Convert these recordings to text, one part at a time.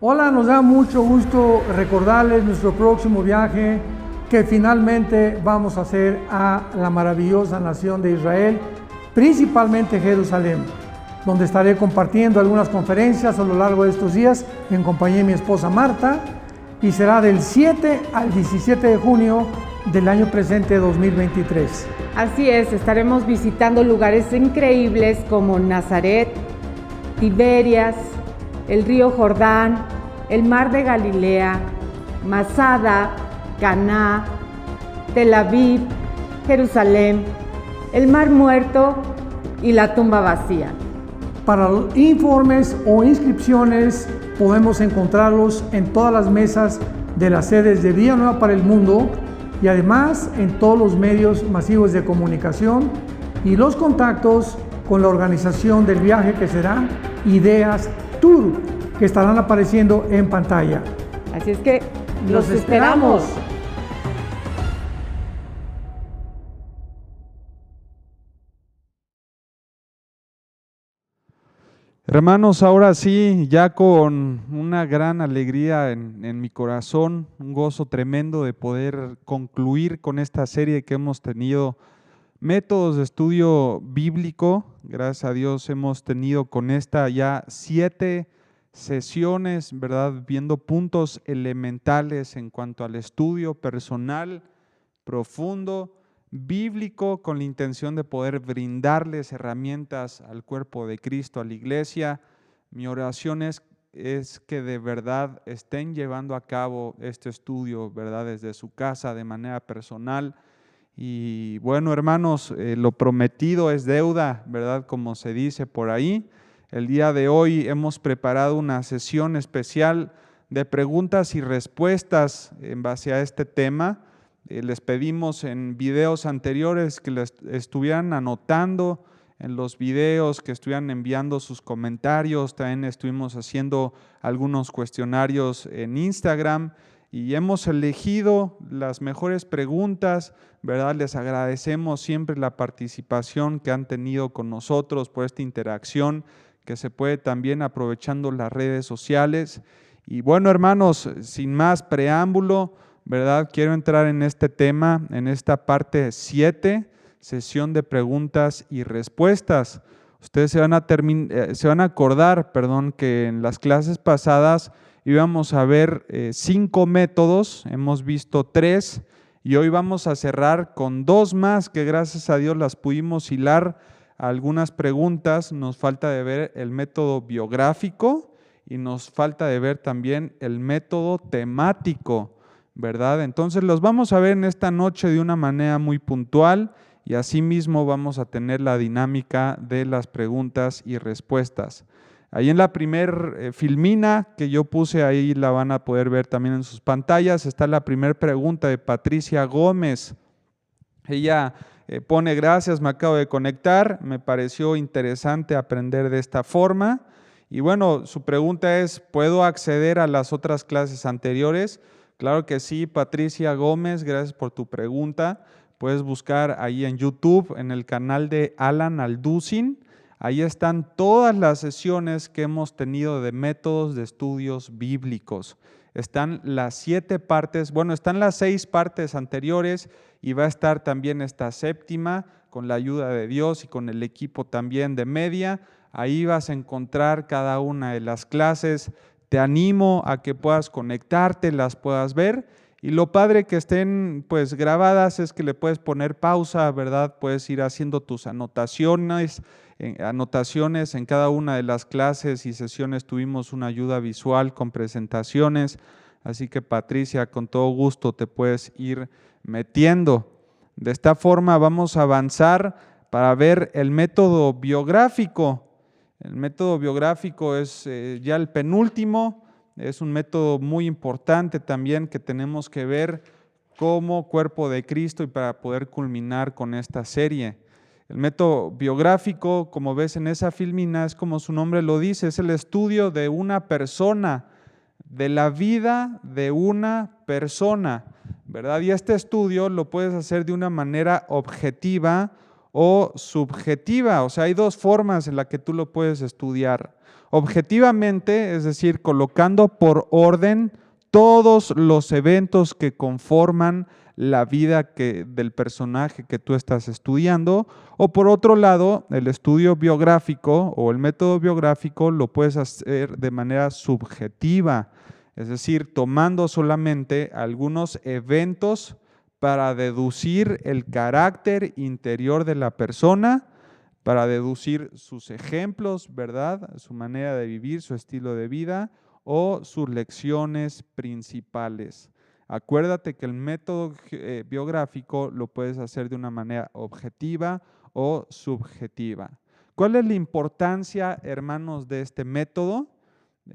Hola, nos da mucho gusto recordarles nuestro próximo viaje que finalmente vamos a hacer a la maravillosa nación de Israel, principalmente Jerusalén, donde estaré compartiendo algunas conferencias a lo largo de estos días en compañía de mi esposa Marta, y será del 7 al 17 de junio del año presente 2023. Así es, estaremos visitando lugares increíbles como Nazaret, Tiberias, el río Jordán, el mar de Galilea, Masada, Caná, Tel Aviv, Jerusalén, el mar muerto y la tumba vacía. Para informes o inscripciones podemos encontrarlos en todas las mesas de las sedes de Vía Nueva para el Mundo y además en todos los medios masivos de comunicación y los contactos con la organización del viaje, que será Ideas Tour, que estarán apareciendo en pantalla. Así es que los esperamos. Hermanos, ahora sí, ya con una gran alegría en mi corazón, un gozo tremendo de poder concluir con esta serie que hemos tenido, métodos de estudio bíblico. Gracias a Dios hemos tenido con esta ya 7 sesiones, ¿verdad? Viendo puntos elementales en cuanto al estudio personal, profundo, bíblico, con la intención de poder brindarles herramientas al cuerpo de Cristo, a la iglesia. Mi oración es que de verdad estén llevando a cabo este estudio, ¿verdad? Desde su casa, de manera personal. Y bueno, hermanos, lo prometido es deuda, ¿verdad? Como se dice por ahí. El día de hoy hemos preparado una sesión especial de preguntas y respuestas en base a este tema. Les pedimos en videos anteriores que les estuvieran anotando en los videos, que estuvieran enviando sus comentarios. También estuvimos haciendo algunos cuestionarios en Instagram y hemos elegido las mejores preguntas, ¿verdad? Les agradecemos siempre la participación que han tenido con nosotros por esta interacción que se puede también aprovechando las redes sociales. Y bueno, hermanos, sin más preámbulo, ¿verdad? Quiero entrar en este tema, en esta parte 7, sesión de preguntas y respuestas. Ustedes se van a acordar, que en las clases pasadas íbamos a ver 5 métodos, hemos visto 3 y hoy vamos a cerrar con 2 más que gracias a Dios las pudimos hilar a algunas preguntas. Nos falta de ver el método biográfico y nos falta de ver también el método temático, ¿verdad? Entonces los vamos a ver en esta noche de una manera muy puntual y asimismo vamos a tener la dinámica de las preguntas y respuestas. Ahí en la primer filmina que yo puse, ahí la van a poder ver también en sus pantallas, está la primera pregunta de Patricia Gómez. Ella pone: gracias, me acabo de conectar, me pareció interesante aprender de esta forma. Y bueno, su pregunta es: ¿puedo acceder a las otras clases anteriores? Claro que sí, Patricia Gómez, gracias por tu pregunta. Puedes buscar ahí en YouTube, en el canal de Alan Alducin. Ahí están todas las sesiones que hemos tenido de métodos de estudios bíblicos. Están las 7 partes, bueno, están las 6 partes anteriores y va a estar también esta 7ª con la ayuda de Dios y con el equipo también de media. Ahí vas a encontrar cada una de las clases. Te animo a que puedas conectarte, las puedas ver. Y lo padre que estén pues grabadas es que le puedes poner pausa, ¿verdad? Puedes ir haciendo tus anotaciones en cada una de las clases y sesiones. Tuvimos una ayuda visual con presentaciones, así que Patricia, con todo gusto te puedes ir metiendo. De esta forma vamos a avanzar para ver el método biográfico. El método biográfico es ya el penúltimo. Es un método muy importante también que tenemos que ver como cuerpo de Cristo y para poder culminar con esta serie. El método biográfico, como ves en esa filmina, es como su nombre lo dice, es el estudio de una persona, de la vida de una persona, ¿verdad? Y este estudio lo puedes hacer de una manera objetiva o subjetiva, o sea, hay 2 formas en las que tú lo puedes estudiar. objetivamente, es decir, colocando por orden todos los eventos que conforman la vida del personaje que tú estás estudiando, o por otro lado, el estudio biográfico o el método biográfico lo puedes hacer de manera subjetiva, es decir, tomando solamente algunos eventos para deducir el carácter interior de la persona, para deducir sus ejemplos, ¿verdad? Su manera de vivir, su estilo de vida o sus lecciones principales. Acuérdate que el método biográfico lo puedes hacer de una manera objetiva o subjetiva. ¿Cuál es la importancia, hermanos, de este método?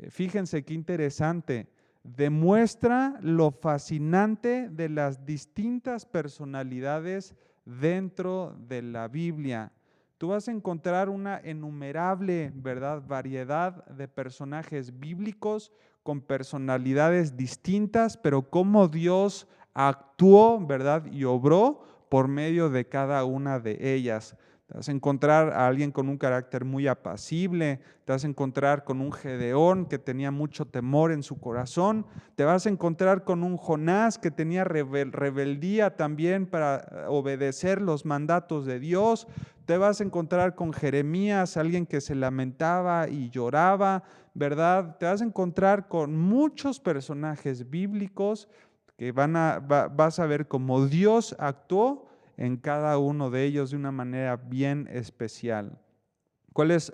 Fíjense qué interesante. Demuestra lo fascinante de las distintas personalidades dentro de la Biblia. Tú vas a encontrar una innumerable, ¿verdad?, variedad de personajes bíblicos con personalidades distintas, pero cómo Dios actuó, ¿verdad?, y obró por medio de cada una de ellas. Te vas a encontrar a alguien con un carácter muy apacible, te vas a encontrar con un Gedeón que tenía mucho temor en su corazón, te vas a encontrar con un Jonás que tenía rebeldía también para obedecer los mandatos de Dios, te vas a encontrar con Jeremías, alguien que se lamentaba y lloraba, ¿verdad? Te vas a encontrar con muchos personajes bíblicos que vas a ver cómo Dios actuó en cada uno de ellos de una manera bien especial. ¿Cuál es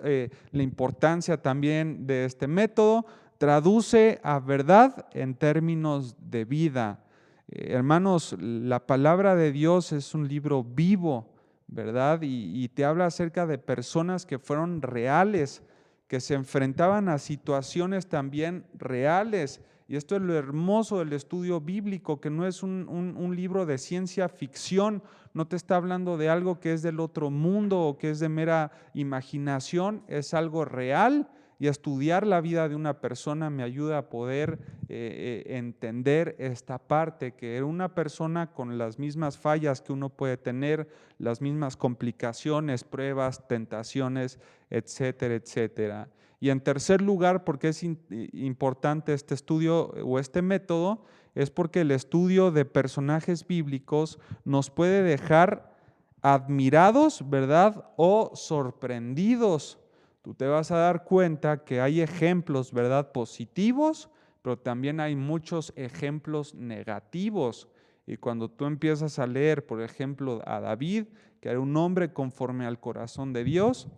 la importancia también de este método? Traduce a verdad en términos de vida. Hermanos, la palabra de Dios es un libro vivo, ¿verdad? Y te habla acerca de personas que fueron reales, que se enfrentaban a situaciones también reales. Y esto es lo hermoso del estudio bíblico, que no es un libro de ciencia ficción, no te está hablando de algo que es del otro mundo o que es de mera imaginación, es algo real, y estudiar la vida de una persona me ayuda a poder entender esta parte, que era una persona con las mismas fallas que uno puede tener, las mismas complicaciones, pruebas, tentaciones, etcétera, etcétera. Y en tercer lugar, porque es importante este estudio o este método, es porque el estudio de personajes bíblicos nos puede dejar admirados, ¿verdad?, o sorprendidos. Tú te vas a dar cuenta que hay ejemplos, ¿verdad?, positivos, pero también hay muchos ejemplos negativos. Y cuando tú empiezas a leer, por ejemplo, a David, que era un hombre conforme al corazón de Dios,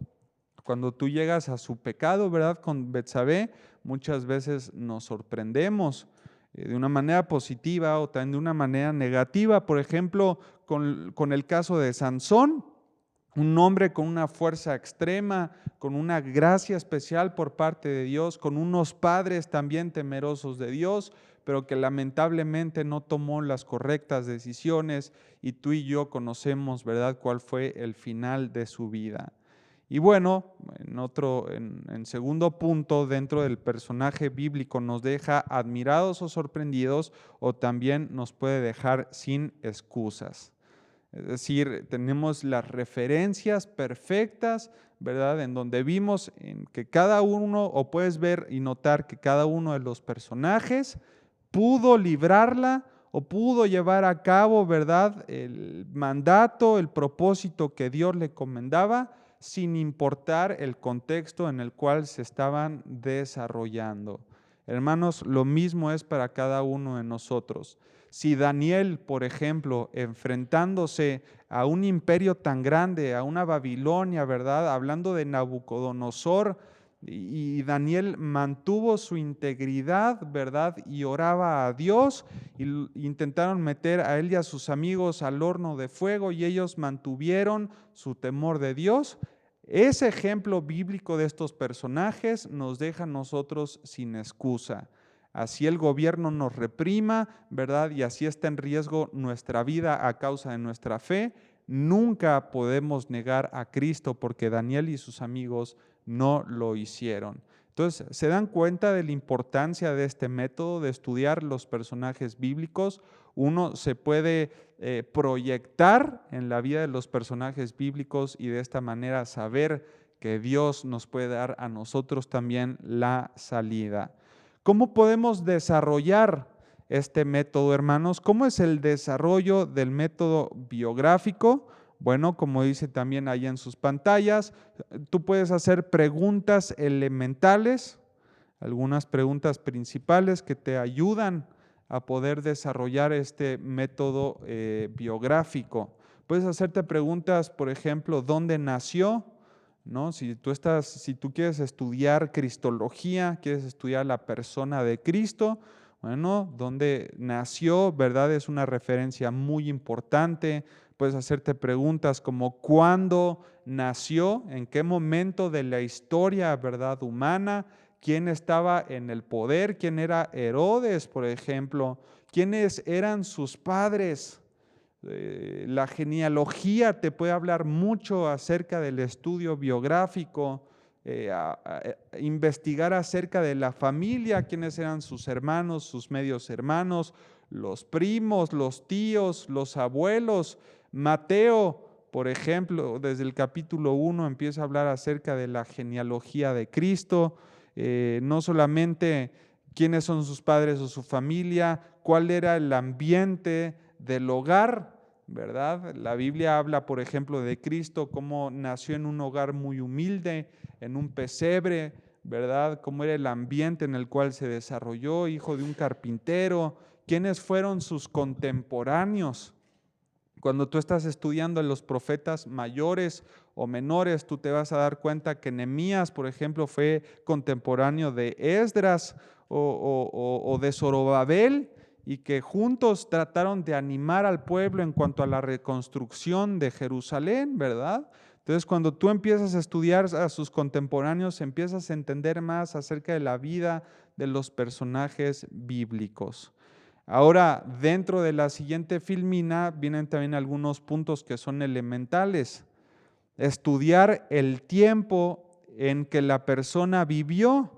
cuando tú llegas a su pecado, ¿verdad?, con Betsabé, muchas veces nos sorprendemos de una manera positiva o también de una manera negativa. Por ejemplo, con el caso de Sansón, un hombre con una fuerza extrema, con una gracia especial por parte de Dios, con unos padres también temerosos de Dios, pero que lamentablemente no tomó las correctas decisiones, y tú y yo conocemos, ¿verdad?, cuál fue el final de su vida. Y bueno, en segundo punto, dentro del personaje bíblico nos deja admirados o sorprendidos, o también nos puede dejar sin excusas. Es decir, tenemos las referencias perfectas, ¿verdad?, en donde vimos en que cada uno, o puedes ver y notar que cada uno de los personajes pudo librarla o pudo llevar a cabo, ¿verdad?, el mandato, el propósito que Dios le encomendaba, sin importar el contexto en el cual se estaban desarrollando. Hermanos, lo mismo es para cada uno de nosotros. Si Daniel, por ejemplo, enfrentándose a un imperio tan grande, a una Babilonia, ¿verdad?, hablando de Nabucodonosor, y Daniel mantuvo su integridad, ¿verdad?, y oraba a Dios, y intentaron meter a él y a sus amigos al horno de fuego, y ellos mantuvieron su temor de Dios. Ese ejemplo bíblico de estos personajes nos deja a nosotros sin excusa. Así el gobierno nos reprima, ¿verdad?, y así está en riesgo nuestra vida a causa de nuestra fe, nunca podemos negar a Cristo, porque Daniel y sus amigos no lo hicieron. Entonces, ¿se dan cuenta de la importancia de este método de estudiar los personajes bíblicos? Uno se puede proyectar en la vida de los personajes bíblicos y de esta manera saber que Dios nos puede dar a nosotros también la salida. ¿Cómo podemos desarrollar este método, hermanos? ¿Cómo es el desarrollo del método biográfico? Bueno, como dice también ahí en sus pantallas, tú puedes hacer preguntas elementales, algunas preguntas principales que te ayudan a poder desarrollar este método biográfico. Puedes hacerte preguntas, por ejemplo, ¿dónde nació? ¿No? Si tú quieres estudiar cristología, quieres estudiar la persona de Cristo, bueno, ¿dónde nació? ¿Verdad? Es una referencia muy importante. Puedes hacerte preguntas como ¿cuándo nació? ¿En qué momento de la historia, verdad, humana? ¿Quién estaba en el poder? ¿Quién era Herodes, por ejemplo? ¿Quiénes eran sus padres? La genealogía te puede hablar mucho acerca del estudio biográfico, investigar acerca de la familia, quiénes eran sus hermanos, sus medios hermanos, los primos, los tíos, los abuelos. Mateo, por ejemplo, desde el capítulo 1 empieza a hablar acerca de la genealogía de Cristo, no solamente quiénes son sus padres o su familia, cuál era el ambiente del hogar, ¿verdad? La Biblia habla, por ejemplo, de Cristo, cómo nació en un hogar muy humilde, en un pesebre, ¿verdad? Cómo era el ambiente en el cual se desarrolló, hijo de un carpintero, quiénes fueron sus contemporáneos. Cuando tú estás estudiando a los profetas mayores o menores, tú te vas a dar cuenta que Nehemías, por ejemplo, fue contemporáneo de Esdras o de Zorobabel, y que juntos trataron de animar al pueblo en cuanto a la reconstrucción de Jerusalén, ¿verdad? Entonces, cuando tú empiezas a estudiar a sus contemporáneos, empiezas a entender más acerca de la vida de los personajes bíblicos. Ahora, dentro de la siguiente filmina vienen también algunos puntos que son elementales. Estudiar el tiempo en que la persona vivió.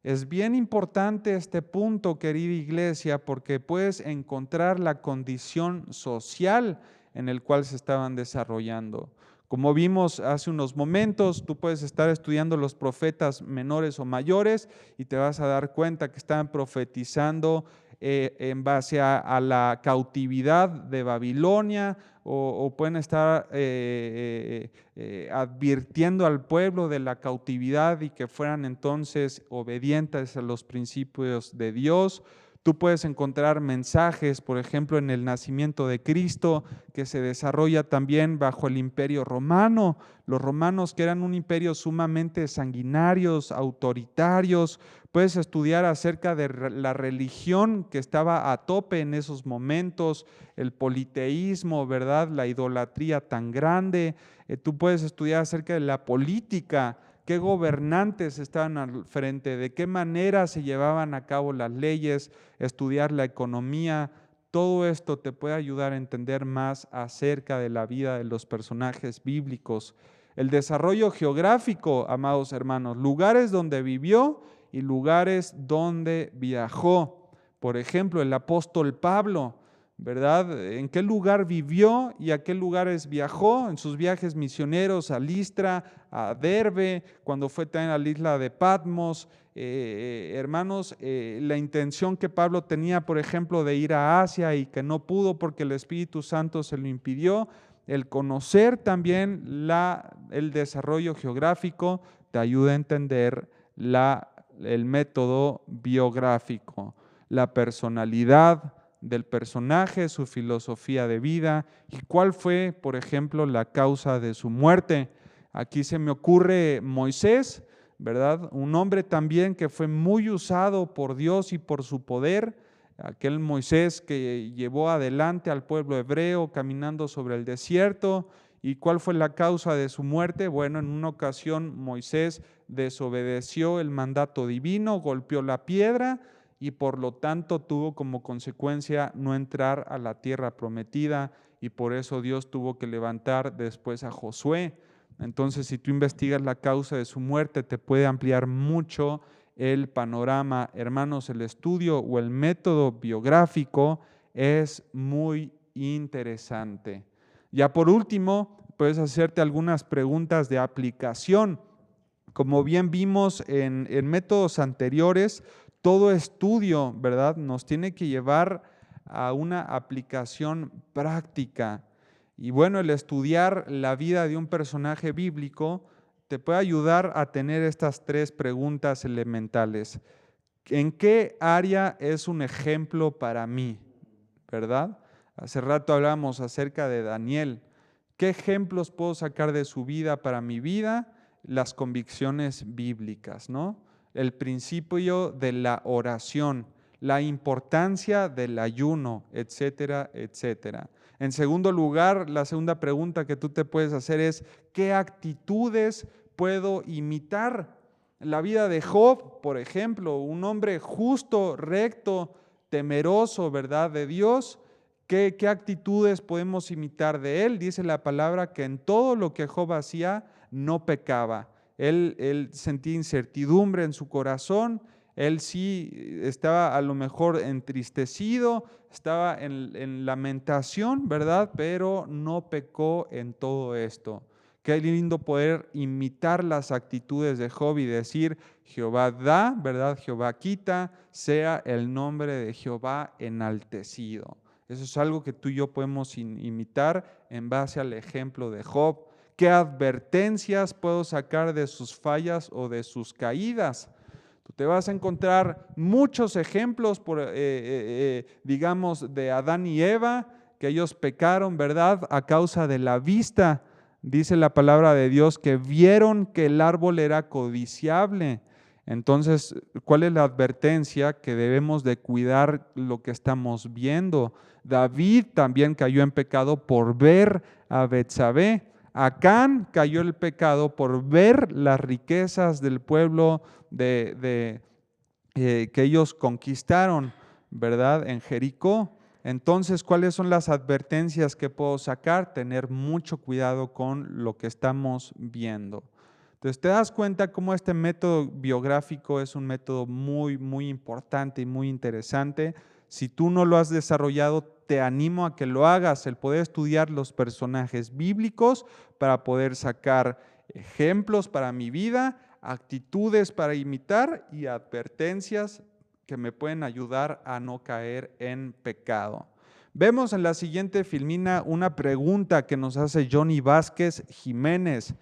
Es bien importante este punto, querida iglesia, porque puedes encontrar la condición social en el cual se estaban desarrollando. Como vimos hace unos momentos, tú puedes estar estudiando los profetas menores o mayores y te vas a dar cuenta que estaban profetizando en base a la cautividad de Babilonia, o pueden estar advirtiendo al pueblo de la cautividad y que fueran entonces obedientes a los principios de Dios. Tú puedes encontrar mensajes, por ejemplo, en el nacimiento de Cristo, que se desarrolla también bajo el imperio romano. Los romanos, que eran un imperio sumamente sanguinarios, autoritarios. Puedes estudiar acerca de la religión que estaba a tope en esos momentos, el politeísmo, ¿verdad? La idolatría tan grande. Tú puedes estudiar acerca de la política, qué gobernantes estaban al frente, de qué manera se llevaban a cabo las leyes, estudiar la economía. Todo esto te puede ayudar a entender más acerca de la vida de los personajes bíblicos. El desarrollo geográfico, amados hermanos, lugares donde vivió y lugares donde viajó. Por ejemplo, el apóstol Pablo, ¿verdad? ¿En qué lugar vivió y a qué lugares viajó? En sus viajes misioneros a Listra, a Derbe, cuando fue también a la isla de Patmos. Hermanos, la intención que Pablo tenía, por ejemplo, de ir a Asia y que no pudo porque el Espíritu Santo se lo impidió, el conocer también el desarrollo geográfico te ayuda a entender el método biográfico, la personalidad del personaje, su filosofía de vida y cuál fue, por ejemplo, la causa de su muerte. Aquí se me ocurre Moisés, ¿verdad? Un hombre también que fue muy usado por Dios y por su poder, aquel Moisés que llevó adelante al pueblo hebreo caminando sobre el desierto. ¿Y cuál fue la causa de su muerte? Bueno, en una ocasión Moisés desobedeció el mandato divino, golpeó la piedra y por lo tanto tuvo como consecuencia no entrar a la tierra prometida, y por eso Dios tuvo que levantar después a Josué. Entonces, si tú investigas la causa de su muerte, te puede ampliar mucho el panorama. Hermanos, el estudio o el método biográfico es muy interesante. Ya por último, puedes hacerte algunas preguntas de aplicación. Como bien vimos en métodos anteriores, todo estudio, ¿verdad?, nos tiene que llevar a una aplicación práctica. Y bueno, el estudiar la vida de un personaje bíblico te puede ayudar a tener estas 3 preguntas elementales. ¿En qué área es un ejemplo para mí? ¿Verdad? Hace rato hablamos acerca de Daniel. ¿Qué ejemplos puedo sacar de su vida para mi vida? Las convicciones bíblicas, ¿no? El principio de la oración, la importancia del ayuno, etcétera, etcétera. En segundo lugar, la segunda pregunta que tú te puedes hacer es, ¿qué actitudes puedo imitar? La vida de Job, por ejemplo, un hombre justo, recto, temeroso, ¿verdad?, de Dios. ¿Qué actitudes podemos imitar de él? Dice la palabra que en todo lo que Job hacía no pecaba. Él sentía incertidumbre en su corazón, él sí estaba a lo mejor entristecido, estaba en lamentación, ¿verdad? Pero no pecó en todo esto. Qué lindo poder imitar las actitudes de Job y decir, Jehová da, ¿verdad? Jehová quita, sea el nombre de Jehová enaltecido. Eso es algo que tú y yo podemos imitar en base al ejemplo de Job. ¿Qué advertencias puedo sacar de sus fallas o de sus caídas? Tú te vas a encontrar muchos ejemplos, digamos, de Adán y Eva, que ellos pecaron, ¿verdad?, a causa de la vista. Dice la palabra de Dios que vieron que el árbol era codiciable. Entonces, ¿cuál es la advertencia? Que debemos de cuidar lo que estamos viendo. David también cayó en pecado por ver a Betsabé. Acán cayó en pecado por ver las riquezas del pueblo que ellos conquistaron, ¿verdad?, en Jericó. Entonces, ¿cuáles son las advertencias que puedo sacar? Tener mucho cuidado con lo que estamos viendo. Entonces, te das cuenta cómo este método biográfico es un método muy, muy importante y muy interesante. Si tú no lo has desarrollado, te animo a que lo hagas, el poder estudiar los personajes bíblicos para poder sacar ejemplos para mi vida, actitudes para imitar y advertencias que me pueden ayudar a no caer en pecado. Vemos en la siguiente filmina una pregunta que nos hace Johnny Vázquez Jiménez.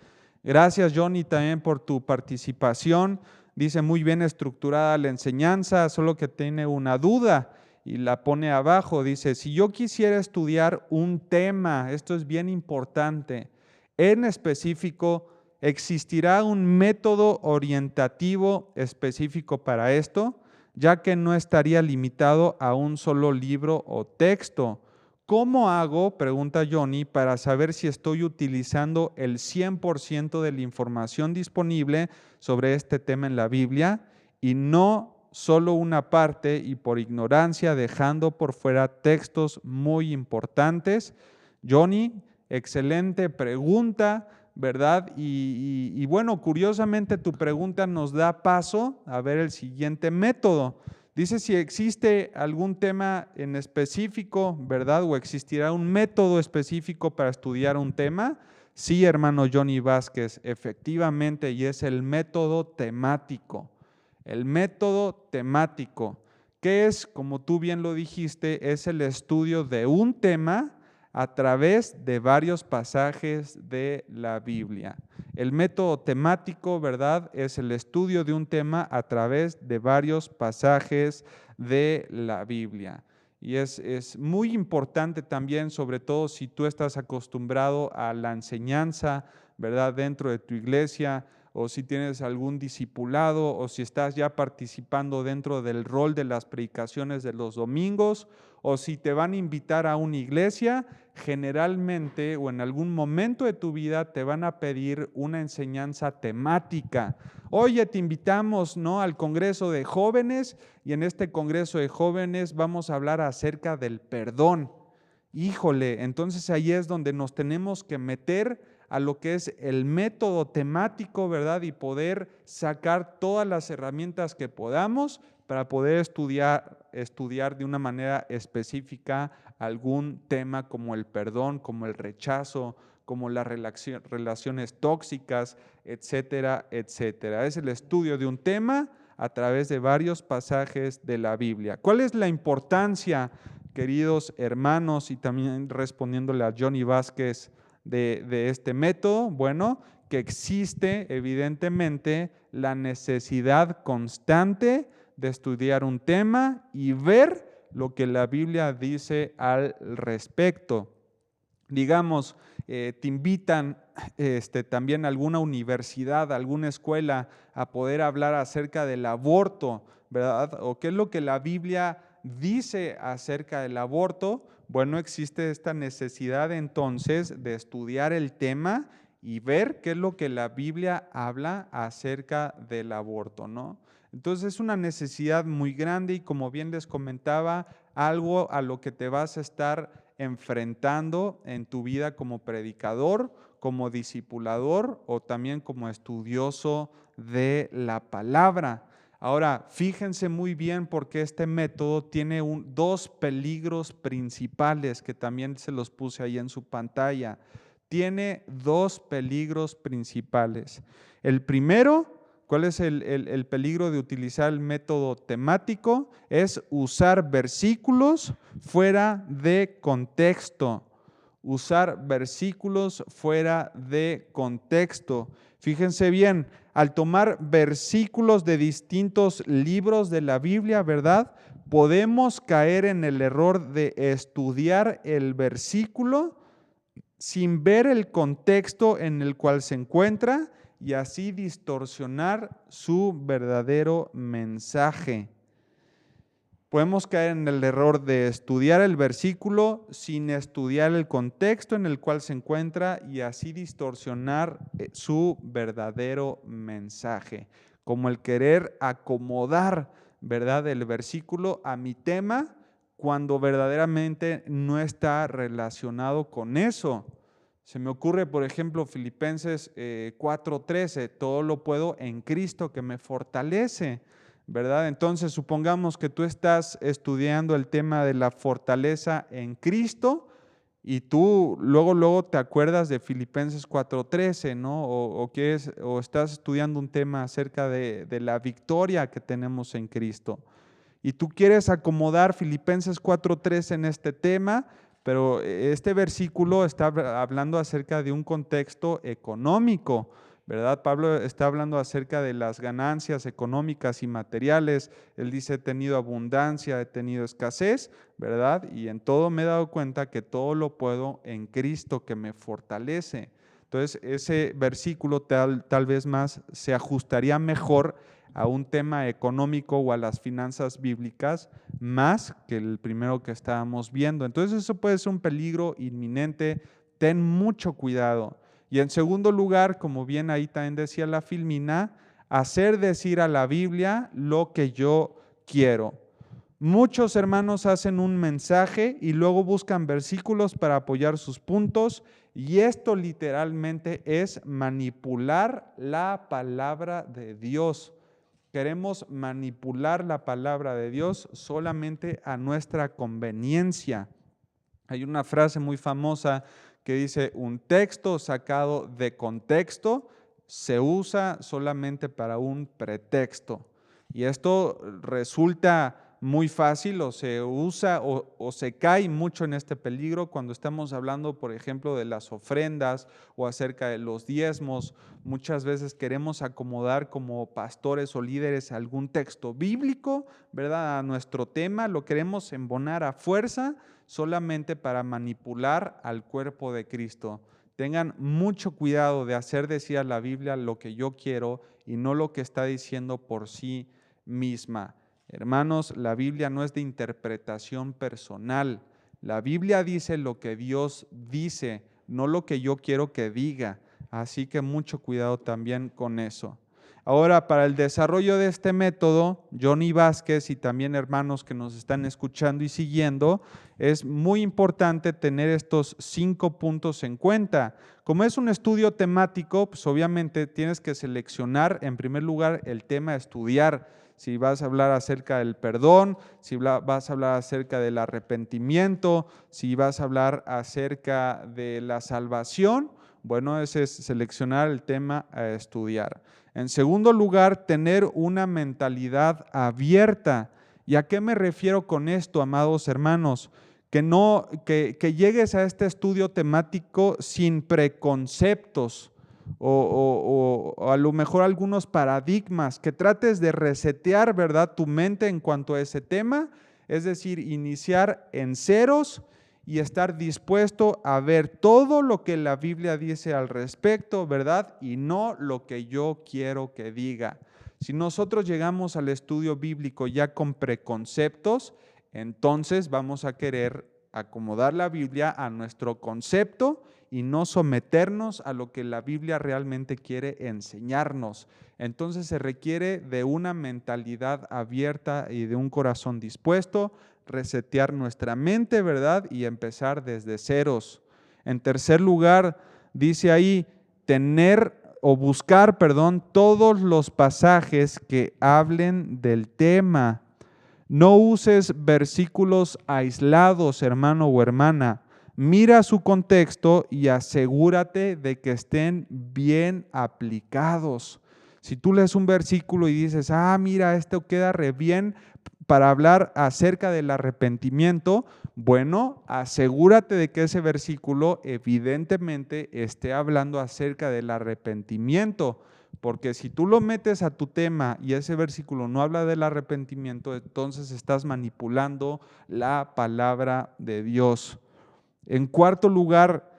Gracias, Johnny, también por tu participación. Dice, muy bien estructurada la enseñanza, solo que tiene una duda y la pone abajo. Dice, si yo quisiera estudiar un tema, esto es bien importante, en específico, ¿existirá un método orientativo específico para esto? Ya que no estaría limitado a un solo libro o texto. ¿Cómo hago, pregunta Johnny, para saber si estoy utilizando el 100% de la información disponible sobre este tema en la Biblia y no solo una parte y por ignorancia dejando por fuera textos muy importantes? Johnny, excelente pregunta, ¿verdad? Y bueno, curiosamente tu pregunta nos da paso a ver el siguiente método. Dice si existe algún tema en específico, ¿verdad? O existirá un método específico para estudiar un tema. Sí, hermano Johnny Vázquez, efectivamente, y es el método temático. El método temático, que es, como tú bien lo dijiste, es el estudio de un tema a través de varios pasajes de la Biblia. El método temático, ¿verdad?, es el estudio de un tema a través de varios pasajes de la Biblia. Y es muy importante también, sobre todo si tú estás acostumbrado a la enseñanza, ¿verdad?, dentro de tu iglesia, o si tienes algún discipulado, o si estás ya participando dentro del rol de las predicaciones de los domingos, o si te van a invitar a una iglesia, generalmente o en algún momento de tu vida te van a pedir una enseñanza temática. Oye, te invitamos, ¿no?, al Congreso de Jóvenes y en este Congreso de Jóvenes vamos a hablar acerca del perdón. Híjole, entonces ahí es donde nos tenemos que meter a lo que es el método temático, ¿verdad? Y poder sacar todas las herramientas que podamos para poder estudiar de una manera específica algún tema como el perdón, como el rechazo, como las relaciones tóxicas, etcétera, etcétera. Es el estudio de un tema a través de varios pasajes de la Biblia. ¿Cuál es la importancia, queridos hermanos, y también respondiéndole a Johnny Vázquez de este método? Bueno, que existe evidentemente la necesidad constante de estudiar un tema y ver lo que la Biblia dice al respecto. Digamos, te invitan también a alguna universidad, a alguna escuela a poder hablar acerca del aborto, ¿verdad? ¿O qué es lo que la Biblia dice acerca del aborto? Bueno, existe esta necesidad entonces de estudiar el tema y ver qué es lo que la Biblia habla acerca del aborto, ¿no? Entonces es una necesidad muy grande y, como bien les comentaba, algo a lo que te vas a estar enfrentando en tu vida como predicador, como discipulador o también como estudioso de la palabra. Ahora, fíjense muy bien porque este método tiene dos peligros principales que también se los puse ahí en su pantalla. Tiene dos peligros principales. El primero, ¿cuál es el peligro de utilizar el método temático? Es usar versículos fuera de contexto. Usar versículos fuera de contexto. Fíjense bien, al tomar versículos de distintos libros de la Biblia, ¿verdad? Podemos caer en el error de estudiar el versículo sin ver el contexto en el cual se encuentra y así distorsionar su verdadero mensaje. Podemos caer en el error de estudiar el versículo sin estudiar el contexto en el cual se encuentra y así distorsionar su verdadero mensaje, como el querer acomodar, ¿verdad?, el versículo a mi tema cuando verdaderamente no está relacionado con eso. Se me ocurre, por ejemplo, Filipenses 4:13, todo lo puedo en Cristo que me fortalece, ¿verdad? Entonces, supongamos que tú estás estudiando el tema de la fortaleza en Cristo y tú luego te acuerdas de Filipenses 4:13, ¿no? O estás estudiando un tema acerca de la victoria que tenemos en Cristo. Y tú quieres acomodar Filipenses 4:13 en este tema, pero este versículo está hablando acerca de un contexto económico, ¿verdad? Pablo está hablando acerca de las ganancias económicas y materiales. Él dice, he tenido abundancia, he tenido escasez, ¿verdad? Y en todo me he dado cuenta que todo lo puedo en Cristo que me fortalece. Entonces, ese versículo tal vez más se ajustaría mejor a un tema económico o a las finanzas bíblicas más que el primero que estábamos viendo. Entonces eso puede ser un peligro inminente, ten mucho cuidado. Y en segundo lugar, como bien ahí también decía la Filmina, hacer decir a la Biblia lo que yo quiero. Muchos hermanos hacen un mensaje y luego buscan versículos para apoyar sus puntos y esto literalmente es manipular la palabra de Dios. Queremos manipular la palabra de Dios solamente a nuestra conveniencia. Hay una frase muy famosa que dice, un texto sacado de contexto se usa solamente para un pretexto. Y esto resulta muy fácil o se usa o se cae mucho en este peligro cuando estamos hablando, por ejemplo, de las ofrendas o acerca de los diezmos. Muchas veces queremos acomodar como pastores o líderes algún texto bíblico, ¿verdad?, a nuestro tema, lo queremos embonar a fuerza solamente para manipular al cuerpo de Cristo. Tengan mucho cuidado de hacer decir a la Biblia lo que yo quiero y no lo que está diciendo por sí misma. Hermanos, la Biblia no es de interpretación personal. La Biblia dice lo que Dios dice, no lo que yo quiero que diga. Así que mucho cuidado también con eso. Ahora, para el desarrollo de este método, Johnny Vázquez y también hermanos que nos están escuchando y siguiendo, es muy importante tener estos 5 puntos en cuenta. Como es un estudio temático, pues obviamente tienes que seleccionar en primer lugar el tema a estudiar. Si vas a hablar acerca del perdón, si vas a hablar acerca del arrepentimiento, si vas a hablar acerca de la salvación, Bueno, ese es seleccionar el tema a estudiar. En segundo lugar, tener una mentalidad abierta. ¿Y a qué me refiero con esto, amados hermanos? Que llegues a este estudio temático sin preconceptos o a lo mejor algunos paradigmas, que trates de resetear, ¿verdad?, tu mente en cuanto a ese tema, es decir, iniciar en ceros y estar dispuesto a ver todo lo que la Biblia dice al respecto, ¿verdad? Y no lo que yo quiero que diga. Si nosotros llegamos al estudio bíblico ya con preconceptos, entonces vamos a querer acomodar la Biblia a nuestro concepto y no someternos a lo que la Biblia realmente quiere enseñarnos. Entonces se requiere de una mentalidad abierta y de un corazón dispuesto, resetear nuestra mente, ¿verdad? Y empezar desde ceros. En tercer lugar, dice ahí, buscar, todos los pasajes que hablen del tema. No uses versículos aislados, hermano o hermana. Mira su contexto y asegúrate de que estén bien aplicados. Si tú lees un versículo y dices, mira, esto queda re bien para hablar acerca del arrepentimiento, bueno, asegúrate de que ese versículo evidentemente esté hablando acerca del arrepentimiento, porque si tú lo metes a tu tema y ese versículo no habla del arrepentimiento, entonces estás manipulando la palabra de Dios. En cuarto lugar,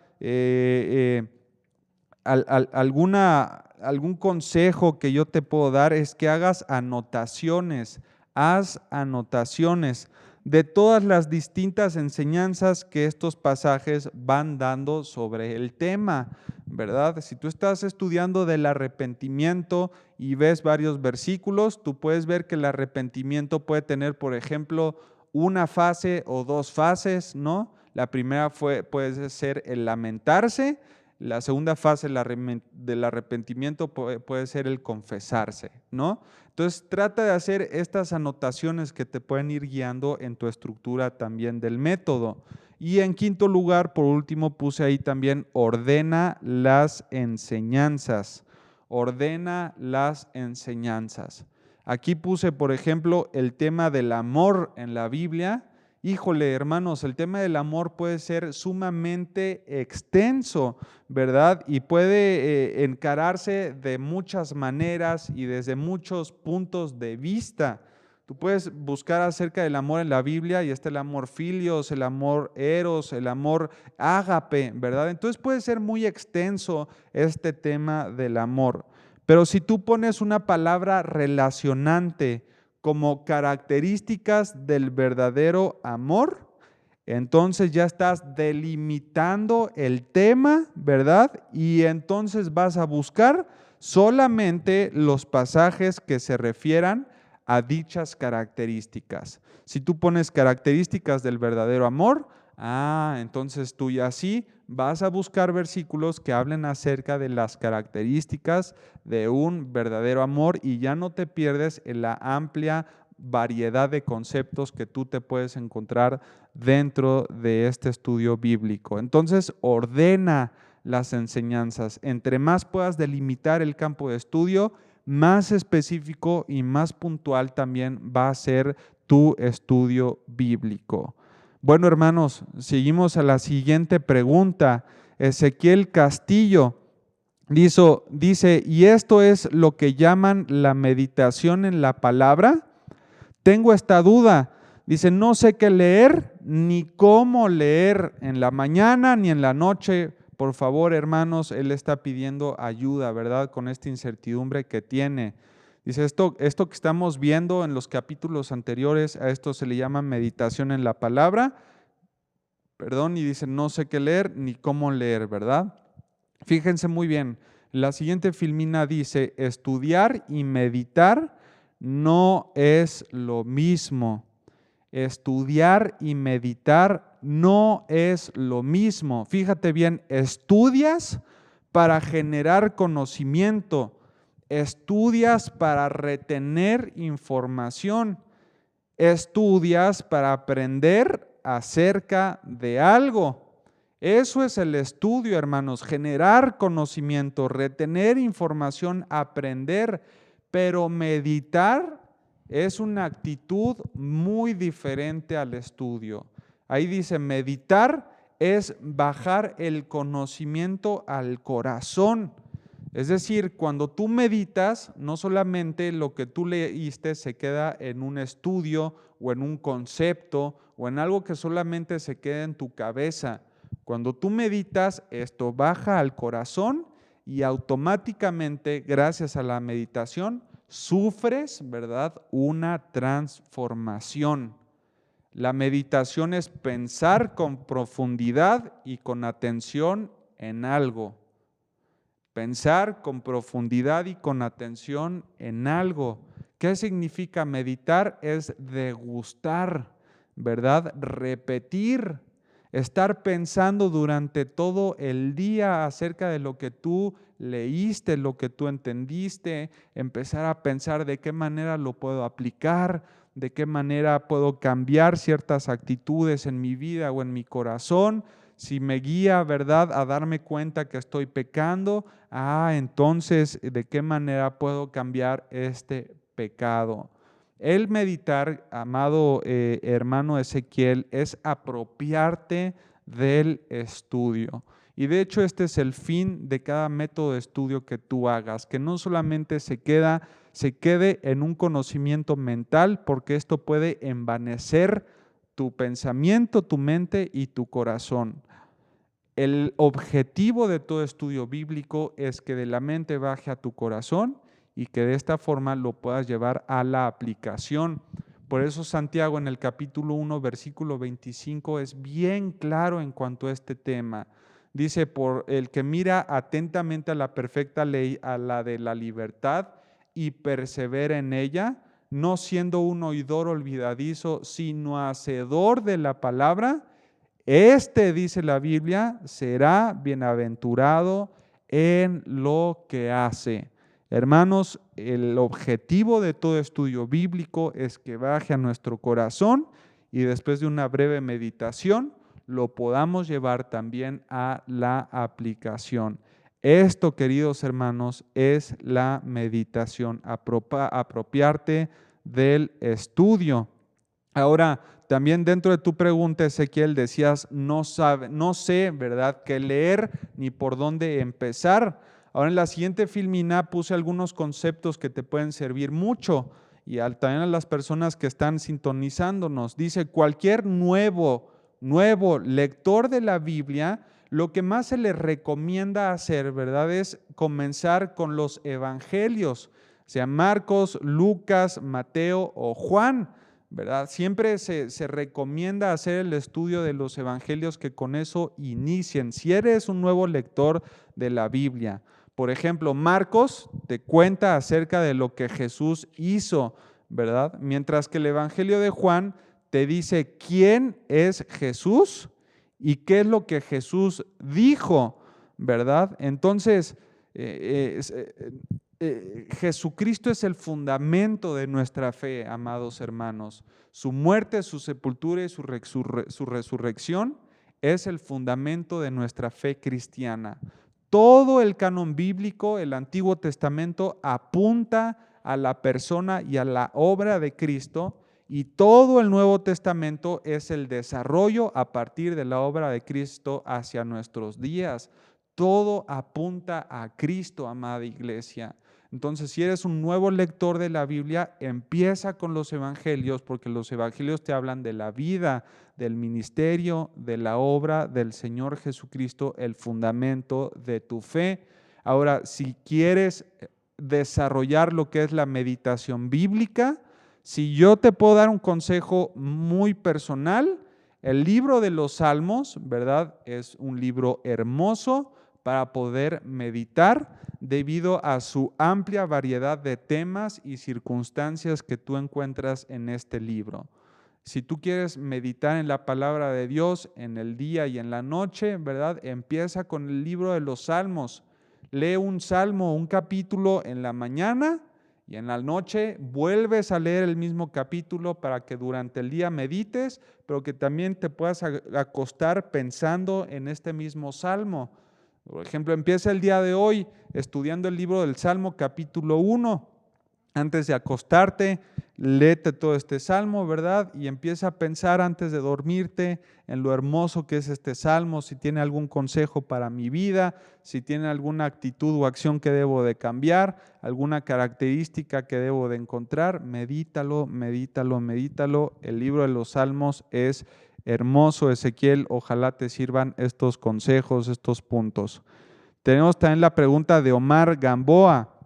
algún consejo que yo te puedo dar es que hagas anotaciones. Haz anotaciones de todas las distintas enseñanzas que estos pasajes van dando sobre el tema, ¿verdad? Si tú estás estudiando del arrepentimiento y ves varios versículos, tú puedes ver que el arrepentimiento puede tener, por ejemplo, una fase o dos fases, ¿no? La primera puede ser el lamentarse, la segunda fase del arrepentimiento puede ser el confesarse, ¿no? Entonces trata de hacer estas anotaciones que te pueden ir guiando en tu estructura también del método. Y en quinto lugar, por último, puse ahí también ordena las enseñanzas. Ordena las enseñanzas. Aquí puse, por ejemplo, el tema del amor en la Biblia. Híjole, hermanos, el tema del amor puede ser sumamente extenso, ¿verdad? Y puede encararse de muchas maneras y desde muchos puntos de vista. Tú puedes buscar acerca del amor en la Biblia y está el amor filios, el amor eros, el amor ágape, ¿verdad? Entonces puede ser muy extenso este tema del amor. Pero si tú pones una palabra relacionante como características del verdadero amor, entonces ya estás delimitando el tema, ¿verdad? Y entonces vas a buscar solamente los pasajes que se refieran a dichas características. Si tú pones características del verdadero amor, entonces tú ya sí vas a buscar versículos que hablen acerca de las características de un verdadero amor y ya no te pierdes en la amplia variedad de conceptos que tú te puedes encontrar dentro de este estudio bíblico. Entonces, ordena las enseñanzas. Entre más puedas delimitar el campo de estudio, más específico y más puntual también va a ser tu estudio bíblico. Bueno, hermanos, seguimos a la siguiente pregunta. Ezequiel Castillo dice, ¿y esto es lo que llaman la meditación en la palabra? Tengo esta duda. Dice, no sé qué leer ni cómo leer en la mañana ni en la noche. Por favor, hermanos, él está pidiendo ayuda, ¿verdad? Con esta incertidumbre que tiene. Dice, esto que estamos viendo en los capítulos anteriores, a esto se le llama meditación en la palabra. Y dice, no sé qué leer ni cómo leer, ¿verdad? Fíjense muy bien, la siguiente filmina dice, estudiar y meditar no es lo mismo. Estudiar y meditar no es lo mismo. Fíjate bien, estudias para generar conocimiento, estudias para retener información, estudias para aprender acerca de algo. Eso es el estudio, hermanos, generar conocimiento, retener información, aprender, pero meditar es una actitud muy diferente al estudio. Ahí dice, meditar es bajar el conocimiento al corazón. Es decir, cuando tú meditas, no solamente lo que tú leíste se queda en un estudio o en un concepto o en algo que solamente se queda en tu cabeza. Cuando tú meditas, esto baja al corazón y automáticamente, gracias a la meditación, sufres, ¿verdad?, una transformación. La meditación es pensar con profundidad y con atención en algo. Pensar con profundidad y con atención en algo. ¿Qué significa meditar? Es degustar, ¿verdad? Repetir, estar pensando durante todo el día acerca de lo que tú leíste, lo que tú entendiste, empezar a pensar de qué manera lo puedo aplicar, de qué manera puedo cambiar ciertas actitudes en mi vida o en mi corazón. Si me guía, ¿verdad?, a darme cuenta que estoy pecando, entonces, ¿de qué manera puedo cambiar este pecado? El meditar, amado hermano Ezequiel, es apropiarte del estudio. Y de hecho, este es el fin de cada método de estudio que tú hagas, que no solamente se quede en un conocimiento mental, porque esto puede envanecer tu pensamiento, tu mente y tu corazón. El objetivo de todo estudio bíblico es que de la mente baje a tu corazón y que de esta forma lo puedas llevar a la aplicación. Por eso Santiago en el capítulo 1, versículo 25 es bien claro en cuanto a este tema. Dice, por el que mira atentamente a la perfecta ley, a la de la libertad, y persevera en ella, no siendo un oidor olvidadizo, sino hacedor de la palabra, dice la Biblia, será bienaventurado en lo que hace. Hermanos, el objetivo de todo estudio bíblico es que baje a nuestro corazón y después de una breve meditación lo podamos llevar también a la aplicación. Esto, queridos hermanos, es la meditación, apropiarte del estudio. Ahora, también dentro de tu pregunta, Ezequiel, decías, no sé, ¿verdad?, qué leer ni por dónde empezar. Ahora en la siguiente filmina puse algunos conceptos que te pueden servir mucho y también a las personas que están sintonizándonos. Dice, cualquier nuevo lector de la Biblia, lo que más se le recomienda hacer, ¿verdad?, es comenzar con los evangelios, sea Marcos, Lucas, Mateo o Juan, ¿verdad? Siempre se recomienda hacer el estudio de los evangelios, que con eso inicien. Si eres un nuevo lector de la Biblia, por ejemplo, Marcos te cuenta acerca de lo que Jesús hizo, ¿verdad? Mientras que el evangelio de Juan te dice quién es Jesús y qué es lo que Jesús dijo, ¿verdad? Entonces, Jesucristo es el fundamento de nuestra fe, amados hermanos. Su muerte, su sepultura y su resurrección es el fundamento de nuestra fe cristiana. Todo el canon bíblico, el Antiguo Testamento, apunta a la persona y a la obra de Cristo, y todo el Nuevo Testamento es el desarrollo a partir de la obra de Cristo hacia nuestros días. Todo apunta a Cristo, amada iglesia. Entonces, si eres un nuevo lector de la Biblia, empieza con los evangelios, porque los evangelios te hablan de la vida, del ministerio, de la obra del Señor Jesucristo, el fundamento de tu fe. Ahora, si quieres desarrollar lo que es la meditación bíblica, si yo te puedo dar un consejo muy personal, el libro de los Salmos, ¿verdad?, es un libro hermoso para poder meditar debido a su amplia variedad de temas y circunstancias que tú encuentras en este libro. Si tú quieres meditar en la palabra de Dios en el día y en la noche, ¿verdad?, empieza con el libro de los Salmos. Lee un salmo, un capítulo en la mañana Y en la noche vuelves a leer el mismo capítulo para que durante el día medites, pero que también te puedas acostar pensando en este mismo salmo. Por ejemplo, empieza el día de hoy estudiando el libro del Salmo capítulo 1. Antes de acostarte, léete todo este salmo, ¿verdad? Y empieza a pensar antes de dormirte en lo hermoso que es este salmo, si tiene algún consejo para mi vida, si tiene alguna actitud o acción que debo de cambiar, alguna característica que debo de encontrar, medítalo, medítalo, medítalo. El libro de los salmos es hermoso, Ezequiel, ojalá te sirvan estos consejos, estos puntos. Tenemos también la pregunta de Omar Gamboa.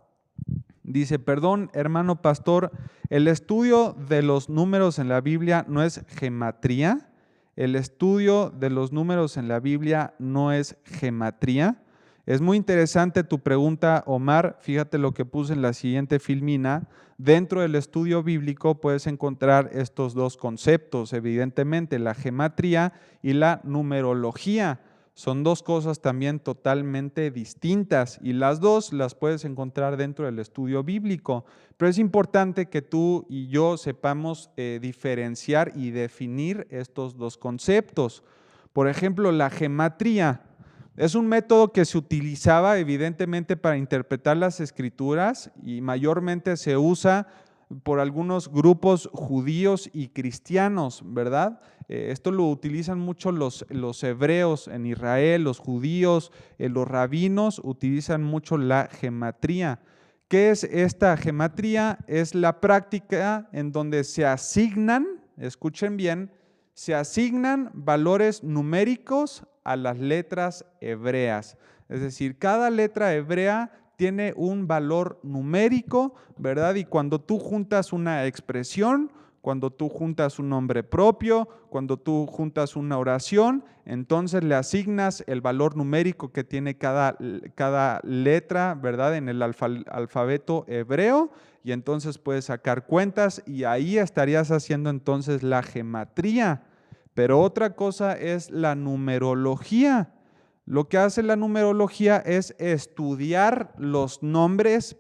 Dice, perdón, hermano pastor, ¿el estudio de los números en la Biblia no es gematría? ¿El estudio de los números en la Biblia no es gematría? Es muy interesante tu pregunta, Omar. Fíjate lo que puse en la siguiente filmina. Dentro del estudio bíblico puedes encontrar estos dos conceptos, evidentemente, la gematría y la numerología. Son dos cosas también totalmente distintas y las dos las puedes encontrar dentro del estudio bíblico, pero es importante que tú y yo sepamos diferenciar y definir estos dos conceptos. Por ejemplo, la gematría es un método que se utilizaba evidentemente para interpretar las escrituras y mayormente se usa por algunos grupos judíos y cristianos, ¿verdad? Esto lo utilizan mucho los hebreos en Israel, los judíos, los rabinos utilizan mucho la gematría. ¿Qué es esta gematría? Es la práctica en donde se asignan, escuchen bien, se asignan valores numéricos a las letras hebreas. Es decir, cada letra hebrea tiene un valor numérico, ¿verdad? Y cuando tú juntas una expresión, cuando tú juntas un nombre propio, cuando tú juntas una oración, entonces le asignas el valor numérico que tiene cada letra, ¿verdad? En el alfabeto hebreo, y entonces puedes sacar cuentas y ahí estarías haciendo entonces la gematría. Pero otra cosa es la numerología. Lo que hace la numerología es estudiar los números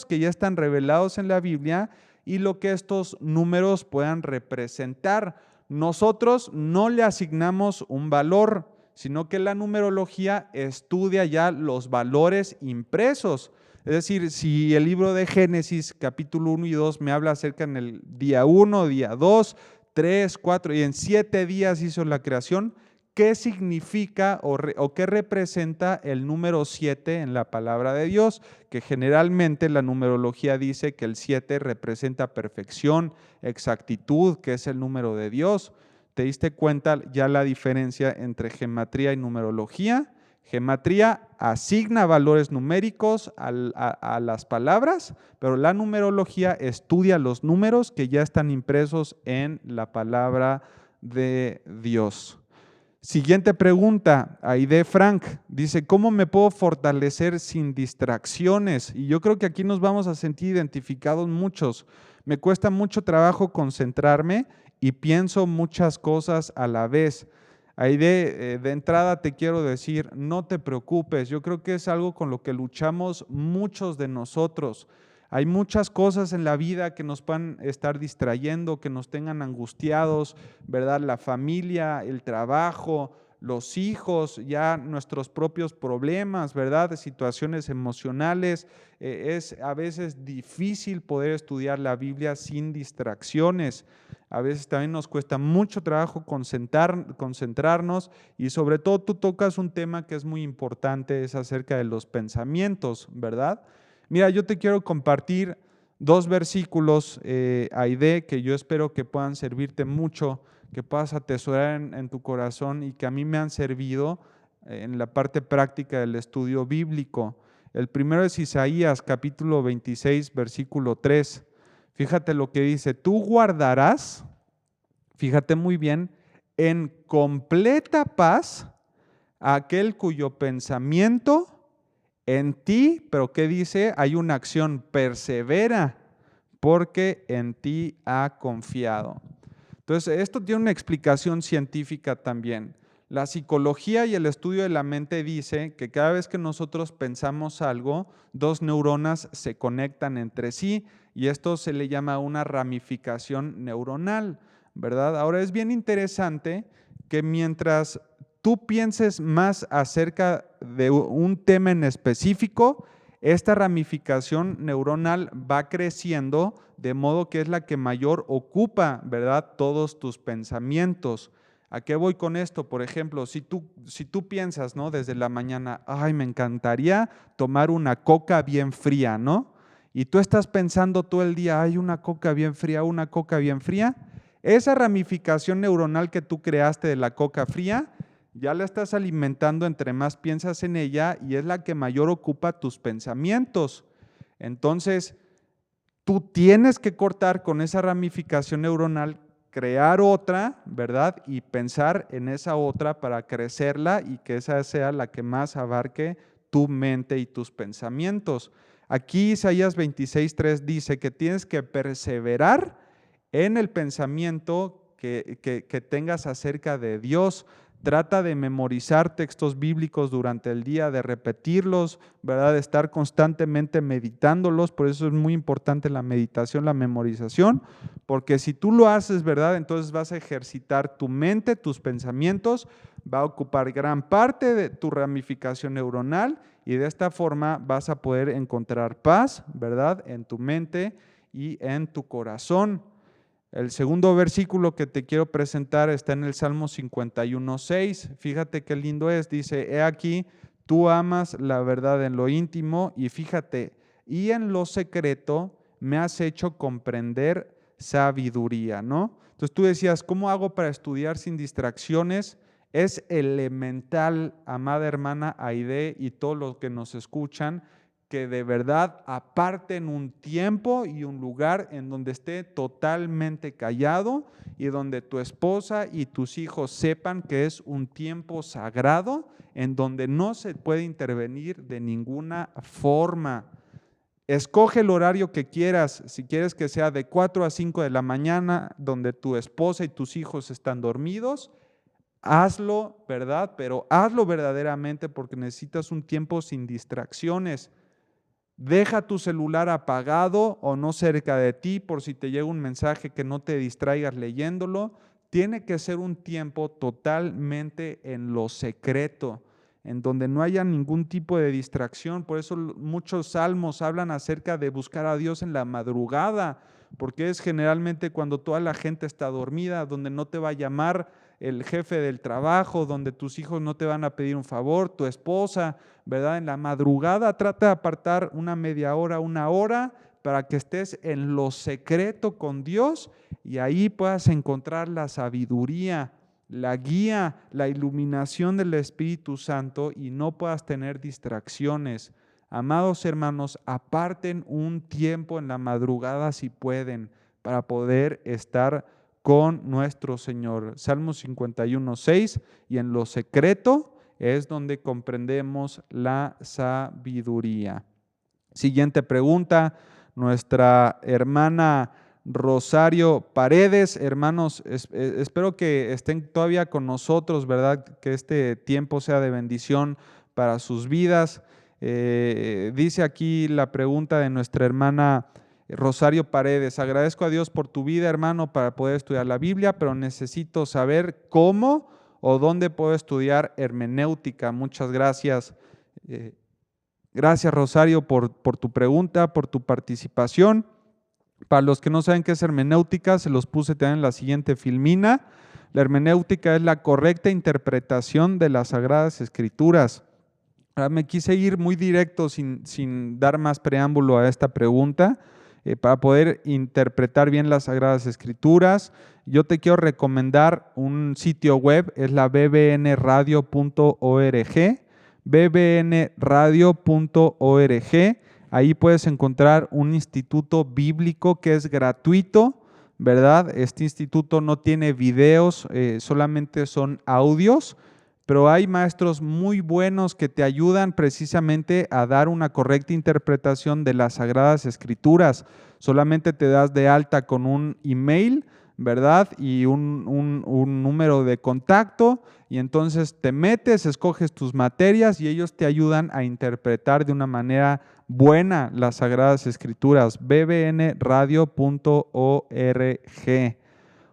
que ya están revelados en la Biblia y lo que estos números puedan representar. Nosotros no le asignamos un valor, sino que la numerología estudia ya los valores impresos. Es decir, si el libro de Génesis, capítulo 1 y 2, me habla acerca en el día 1, día 2, 3, 4 y en 7 días hizo la creación, ¿qué significa o qué representa el número 7 en la palabra de Dios? Que generalmente la numerología dice que el 7 representa perfección, exactitud, que es el número de Dios. ¿Te diste cuenta ya la diferencia entre gematría y numerología? Gematría asigna valores numéricos a las palabras, pero la numerología estudia los números que ya están impresos en la palabra de Dios. Siguiente pregunta, Aide Frank, dice, ¿cómo me puedo fortalecer sin distracciones? Y yo creo que aquí nos vamos a sentir identificados muchos. Me cuesta mucho trabajo concentrarme y pienso muchas cosas a la vez. Aide, de entrada te quiero decir, no te preocupes, yo creo que es algo con lo que luchamos muchos de nosotros. Hay muchas cosas en la vida que nos puedan estar distrayendo, que nos tengan angustiados, ¿verdad? La familia, el trabajo, los hijos, ya nuestros propios problemas, ¿verdad? Situaciones emocionales. Es a veces difícil poder estudiar la Biblia sin distracciones. A veces también nos cuesta mucho trabajo concentrarnos y sobre todo tú tocas un tema que es muy importante, es acerca de los pensamientos, ¿verdad? Mira, yo te quiero compartir dos versículos, Aide, que yo espero que puedan servirte mucho, que puedas atesorar en tu corazón y que a mí me han servido en la parte práctica del estudio bíblico. El primero es Isaías, capítulo 26, versículo 3. Fíjate lo que dice, tú guardarás, fíjate muy bien, en completa paz a aquel cuyo pensamiento en ti, pero ¿qué dice? Hay una acción, persevera, porque en ti ha confiado. Entonces, esto tiene una explicación científica también. La psicología y el estudio de la mente dice que cada vez que nosotros pensamos algo, dos neuronas se conectan entre sí y esto se le llama una ramificación neuronal, ¿verdad? Ahora es bien interesante que mientras tú pienses más acerca de un tema en específico, esta ramificación neuronal va creciendo de modo que es la que mayor ocupa, ¿verdad?, todos tus pensamientos. ¿A qué voy con esto? Por ejemplo, si tú piensas, ¿no?, desde la mañana, ay, me encantaría tomar una coca bien fría, ¿no? Y tú estás pensando todo el día, ay, una coca bien fría, una coca bien fría. Esa ramificación neuronal que tú creaste de la coca fría, ya la estás alimentando entre más piensas en ella y es la que mayor ocupa tus pensamientos. Entonces, tú tienes que cortar con esa ramificación neuronal, crear otra, ¿verdad? Y pensar en esa otra para crecerla y que esa sea la que más abarque tu mente y tus pensamientos. Aquí Isaías 26:3 dice que tienes que perseverar en el pensamiento que tengas acerca de Dios. Trata de memorizar textos bíblicos durante el día, de repetirlos, ¿verdad? De estar constantemente meditándolos. Por eso es muy importante la meditación, la memorización, porque si tú lo haces, ¿verdad?, entonces vas a ejercitar tu mente, tus pensamientos, va a ocupar gran parte de tu ramificación neuronal y de esta forma vas a poder encontrar paz, ¿verdad?, en tu mente y en tu corazón. El segundo versículo que te quiero presentar está en el Salmo 51:6. Fíjate qué lindo es. Dice, he aquí, tú amas la verdad en lo íntimo y fíjate, y en lo secreto me has hecho comprender sabiduría, ¿no? Entonces tú decías, ¿cómo hago para estudiar sin distracciones? Es elemental, amada hermana Aide y todos los que nos escuchan, que de verdad aparten un tiempo y un lugar en donde esté totalmente callado y donde tu esposa y tus hijos sepan que es un tiempo sagrado en donde no se puede intervenir de ninguna forma. Escoge el horario que quieras, si quieres que sea de 4 a 5 de la mañana, donde tu esposa y tus hijos están dormidos, hazlo, ¿verdad? Pero hazlo verdaderamente porque necesitas un tiempo sin distracciones. Deja tu celular apagado o no cerca de ti por si te llega un mensaje que no te distraigas leyéndolo. Tiene que ser un tiempo totalmente en lo secreto, en donde no haya ningún tipo de distracción. Por eso muchos salmos hablan acerca de buscar a Dios en la madrugada, porque es generalmente cuando toda la gente está dormida, donde no te va a llamar el jefe del trabajo, donde tus hijos no te van a pedir un favor, tu esposa, ¿verdad? En la madrugada trata de apartar una media hora, una hora, para que estés en lo secreto con Dios y ahí puedas encontrar la sabiduría, la guía, la iluminación del Espíritu Santo y no puedas tener distracciones. Amados hermanos, aparten un tiempo en la madrugada si pueden para poder estar con nuestro Señor. Salmo 51:6, y en lo secreto es donde comprendemos la sabiduría. Siguiente pregunta, nuestra hermana Rosario Paredes. Hermanos, espero que estén todavía con nosotros, ¿verdad? Que este tiempo sea de bendición para sus vidas. Dice aquí la pregunta de nuestra hermana Rosario Paredes: agradezco a Dios por tu vida, hermano, para poder estudiar la Biblia, pero necesito saber cómo o dónde puedo estudiar hermenéutica. Muchas gracias. Gracias, Rosario, por tu pregunta, por tu participación. Para los que no saben qué es hermenéutica, se los puse también en la siguiente filmina. La hermenéutica es la correcta interpretación de las Sagradas Escrituras. Ahora me quise ir muy directo sin dar más preámbulo a esta pregunta. Para poder interpretar bien las Sagradas Escrituras, yo te quiero recomendar un sitio web, es la bbnradio.org, bbnradio.org. Ahí puedes encontrar un instituto bíblico que es gratuito, ¿verdad? Este instituto no tiene videos, solamente son audios, pero hay maestros muy buenos que te ayudan precisamente a dar una correcta interpretación de las Sagradas Escrituras. Solamente te das de alta con un email, ¿verdad? Y un número de contacto, y entonces te metes, escoges tus materias y ellos te ayudan a interpretar de una manera buena las Sagradas Escrituras. bbnradio.org.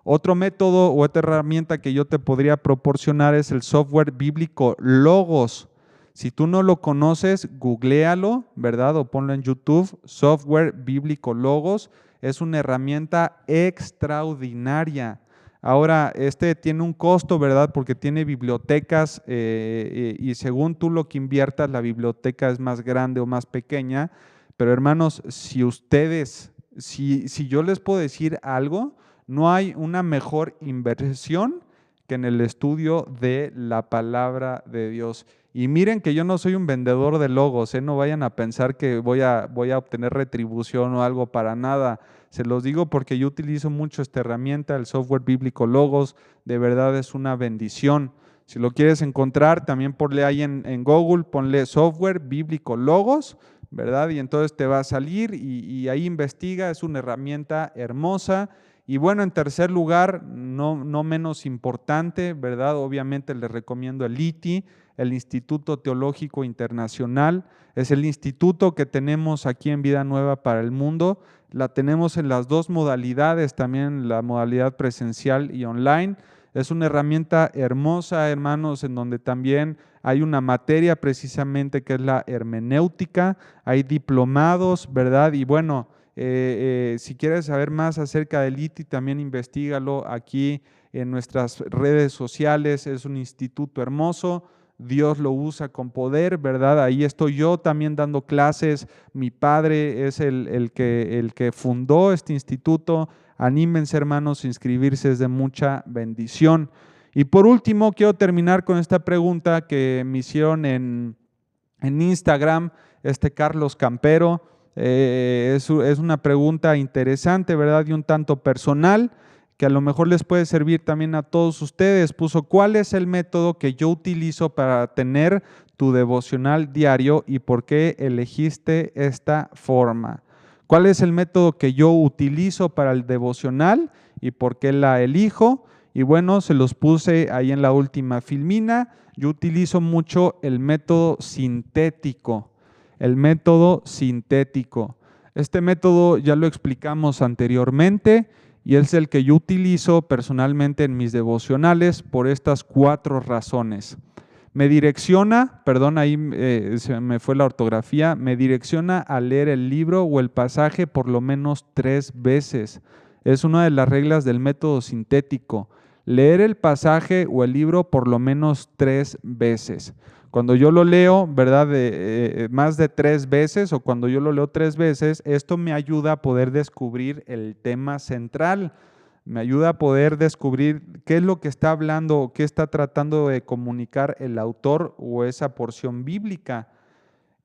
Otro método o otra herramienta que yo te podría proporcionar es el software bíblico Logos. Si tú no lo conoces, googléalo, ¿verdad? O ponlo en YouTube, software bíblico Logos. Es una herramienta extraordinaria. Ahora, este tiene un costo, ¿verdad? Porque tiene bibliotecas y según tú lo que inviertas, la biblioteca es más grande o más pequeña. Pero hermanos, si yo les puedo decir algo, no hay una mejor inversión que en el estudio de la palabra de Dios. Y miren que yo no soy un vendedor de logos, no vayan a pensar que voy a obtener retribución o algo, para nada. Se los digo porque yo utilizo mucho esta herramienta, el software bíblico Logos, de verdad es una bendición. Si lo quieres encontrar, también ponle ahí en Google, ponle software bíblico Logos, ¿verdad? Y entonces te va a salir y ahí investiga, es una herramienta hermosa. Y bueno, en tercer lugar, no menos importante, ¿verdad? Obviamente les recomiendo el ITI, el Instituto Teológico Internacional. Es el instituto que tenemos aquí en Vida Nueva para el Mundo. La tenemos en las dos modalidades, también la modalidad presencial y online. Es una herramienta hermosa, hermanos, en donde también hay una materia precisamente que es la hermenéutica. Hay diplomados, ¿verdad? Y bueno, si quieres saber más acerca del ITI, también investígalo aquí en nuestras redes sociales. Es un instituto hermoso, Dios lo usa con poder, ¿verdad? Ahí estoy yo también dando clases. Mi padre es el que fundó este instituto. Anímense, hermanos, a inscribirse, es de mucha bendición. Y por último, quiero terminar con esta pregunta que me hicieron en Instagram, Carlos Campero. Es una pregunta interesante, ¿verdad? Y un tanto personal, que a lo mejor les puede servir también a todos ustedes. Puso, ¿cuál es el método que yo utilizo para tener tu devocional diario y por qué elegiste esta forma? ¿Cuál es el método que yo utilizo para el devocional y por qué la elijo? Y bueno, se los puse ahí en la última filmina. Yo utilizo mucho el método sintético. El método sintético. Este método ya lo explicamos anteriormente y es el que yo utilizo personalmente en mis devocionales por estas 4 razones. Me direcciona, perdón, ahí se me fue la ortografía, me direcciona a leer el libro o el pasaje por lo menos 3 veces. Es una de las reglas del método sintético. Leer el pasaje o el libro por lo menos 3 veces. Cuando yo lo leo, ¿verdad? Más de 3 veces o cuando yo lo leo 3 veces, esto me ayuda a poder descubrir el tema central, me ayuda a poder descubrir qué es lo que está hablando, qué está tratando de comunicar el autor o esa porción bíblica.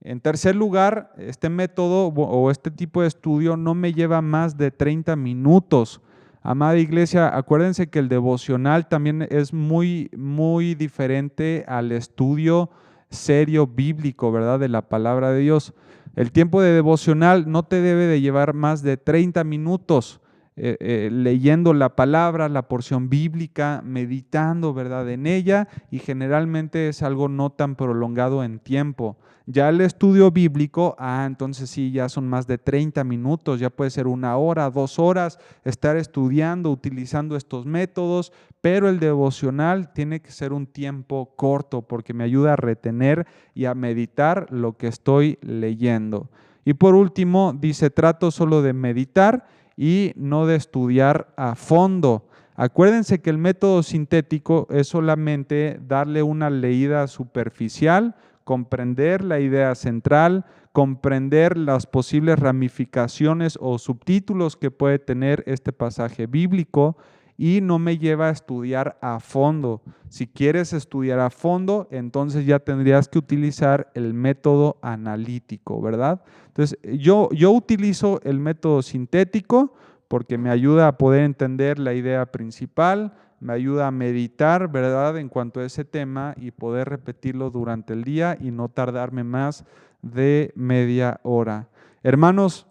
En tercer lugar, este método o este tipo de estudio no me lleva más de 30 minutos. Amada iglesia, acuérdense que el devocional también es muy, muy diferente al estudio serio bíblico, ¿verdad? De la palabra de Dios. El tiempo de devocional no te debe de llevar más de 30 minutos leyendo la palabra, la porción bíblica, meditando, ¿verdad? En ella, y generalmente es algo no tan prolongado en tiempo. Ya el estudio bíblico, entonces sí, ya son más de 30 minutos, ya puede ser 1 hora, 2 horas, estar estudiando, utilizando estos métodos, pero el devocional tiene que ser un tiempo corto porque me ayuda a retener y a meditar lo que estoy leyendo. Y por último, dice, trato solo de meditar y no de estudiar a fondo. Acuérdense que el método sintético es solamente darle una leída superficial, comprender la idea central, comprender las posibles ramificaciones o subtítulos que puede tener este pasaje bíblico y no me lleva a estudiar a fondo. Si quieres estudiar a fondo, entonces ya tendrías que utilizar el método analítico, ¿verdad? Entonces, yo utilizo el método sintético porque me ayuda a poder entender la idea principal, me ayuda a meditar, ¿verdad?, en cuanto a ese tema y poder repetirlo durante el día y no tardarme más de media hora. Hermanos,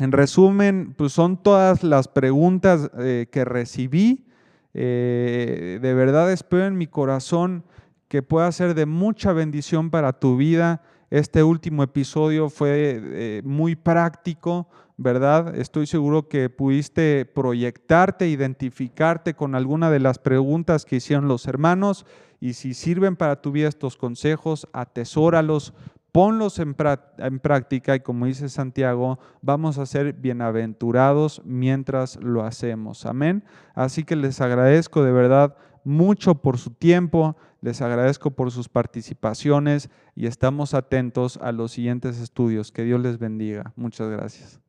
En resumen, pues son todas las preguntas que recibí. De verdad espero en mi corazón que pueda ser de mucha bendición para tu vida. Este último episodio fue muy práctico, ¿verdad? Estoy seguro que pudiste proyectarte, identificarte con alguna de las preguntas que hicieron los hermanos, y si sirven para tu vida estos consejos, atesóralos, ponlos en práctica, y como dice Santiago, vamos a ser bienaventurados mientras lo hacemos. Amén. Así que les agradezco de verdad mucho por su tiempo, les agradezco por sus participaciones y estamos atentos a los siguientes estudios. Que Dios les bendiga. Muchas gracias.